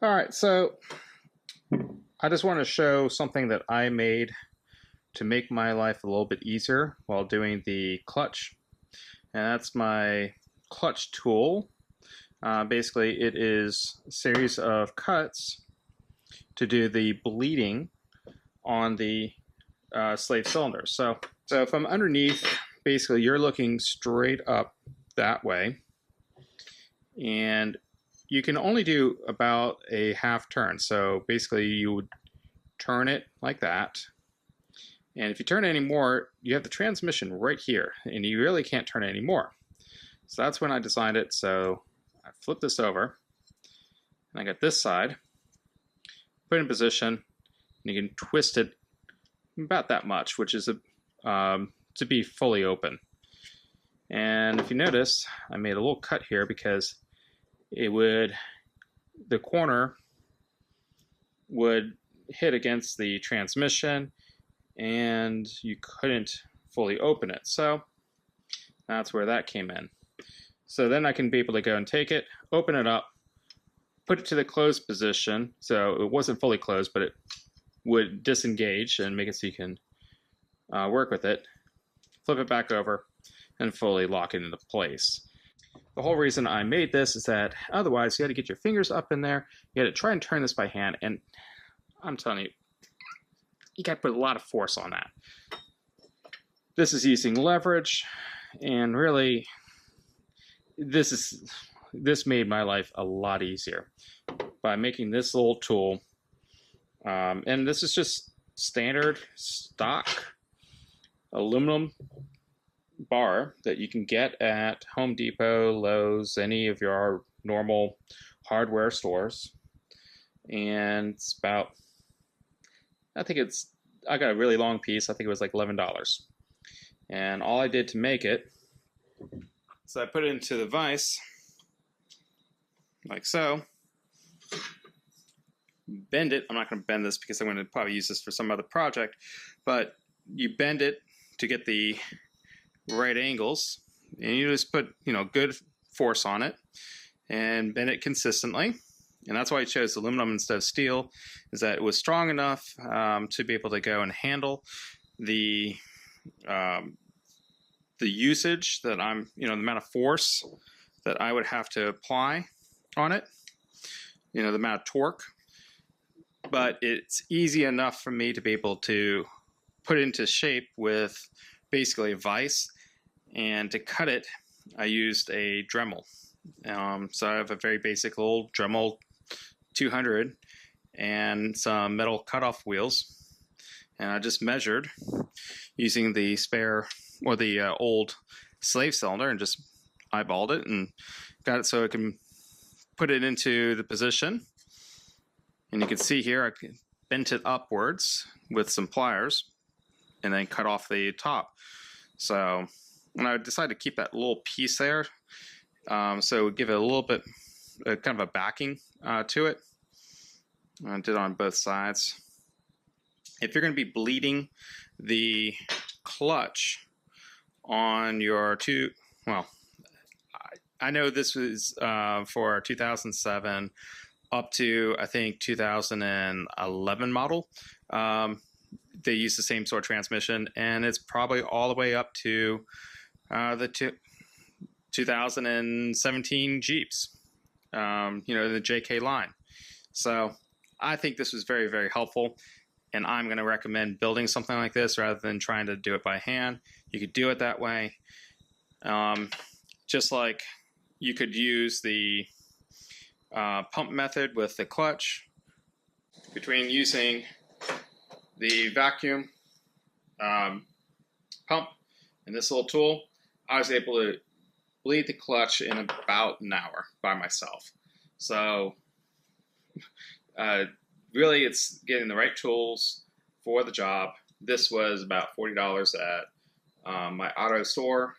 All right, so I just want to show something that I made to make my life a little bit easier while doing the clutch. And that's my clutch tool. Basically, it is a series of cuts to do the bleeding on the slave cylinder. So if I'm underneath, basically you're looking straight up that way, and you can only do about a half turn. So basically you would turn it like that. And if you turn it anymore, you have the transmission right here, and you really can't turn it anymore. So that's when I designed it. So I flip this over, and I got this side, put it in position, and you can twist it about that much, which is to be fully open. And if you notice, I made a little cut here because the corner would hit against the transmission and you couldn't fully open it. So that's where that came in. So then I can be able to go and take it, open it up, put it to the closed position. So it wasn't fully closed, but it would disengage and make it so you can work with it, flip it back over, and fully lock it into place. The whole reason I made this is that otherwise you had to get your fingers up in there, you had to try and turn this by hand, and I'm telling you, you got to put a lot of force on that. This is using leverage, and really, this made my life a lot easier by making this little tool. And this is just standard stock aluminum bar that you can get at Home Depot, Lowe's, any of your normal hardware stores. And it's about, I got a really long piece. I think it was like $11. And all I did to make it, so I put it into the vise, like so, bend it. I'm not going to bend this because I'm going to probably use this for some other project, but you bend it to get the right angles, and you just put good force on it and bend it consistently. And that's why I chose aluminum instead of steel, is that it was strong enough to be able to go and handle the usage that the amount of force that I would have to apply on it, the amount of torque. But it's easy enough for me to be able to put it into shape with basically a vise. And to cut it, I used a Dremel. So I have a very basic little Dremel 200 and some metal cutoff wheels. And I just measured using the spare or the old slave cylinder and just eyeballed it and got it so I can put it into the position. And you can see here I bent it upwards with some pliers and then cut off the top. So, and I decided to keep that little piece there, so it would give it a little bit kind of a backing to it. I did it on both sides. If you're going to be bleeding the clutch on your I know this was for 2007 up to I think 2011 model. They use the same sort of transmission, and it's probably all the way up to the 2017 Jeeps, the JK line. So I think this was very, very helpful, and I'm going to recommend building something like this rather than trying to do it by hand. You could do it that way, just like you could use the pump method with the clutch. Between using the vacuum pump and this little tool, I was able to bleed the clutch in about an hour by myself. So really it's getting the right tools for the job. This was about $40 at my auto store,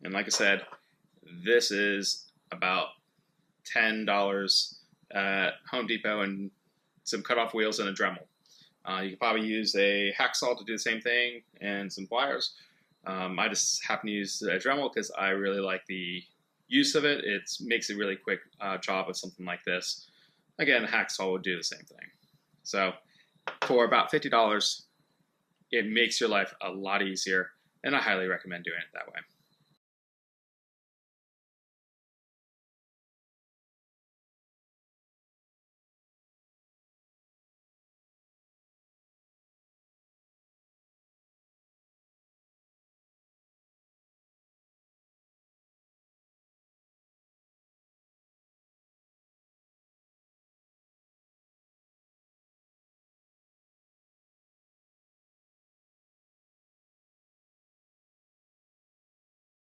and like I said, this is about $10 at Home Depot and some cutoff wheels and a Dremel. You could probably use a hacksaw to do the same thing and some pliers. I just happen to use a Dremel because I really like the use of it. It makes a really quick job of something like this. again, a hacksaw would do the same thing. So for about $50, it makes your life a lot easier, and I highly recommend doing it that way.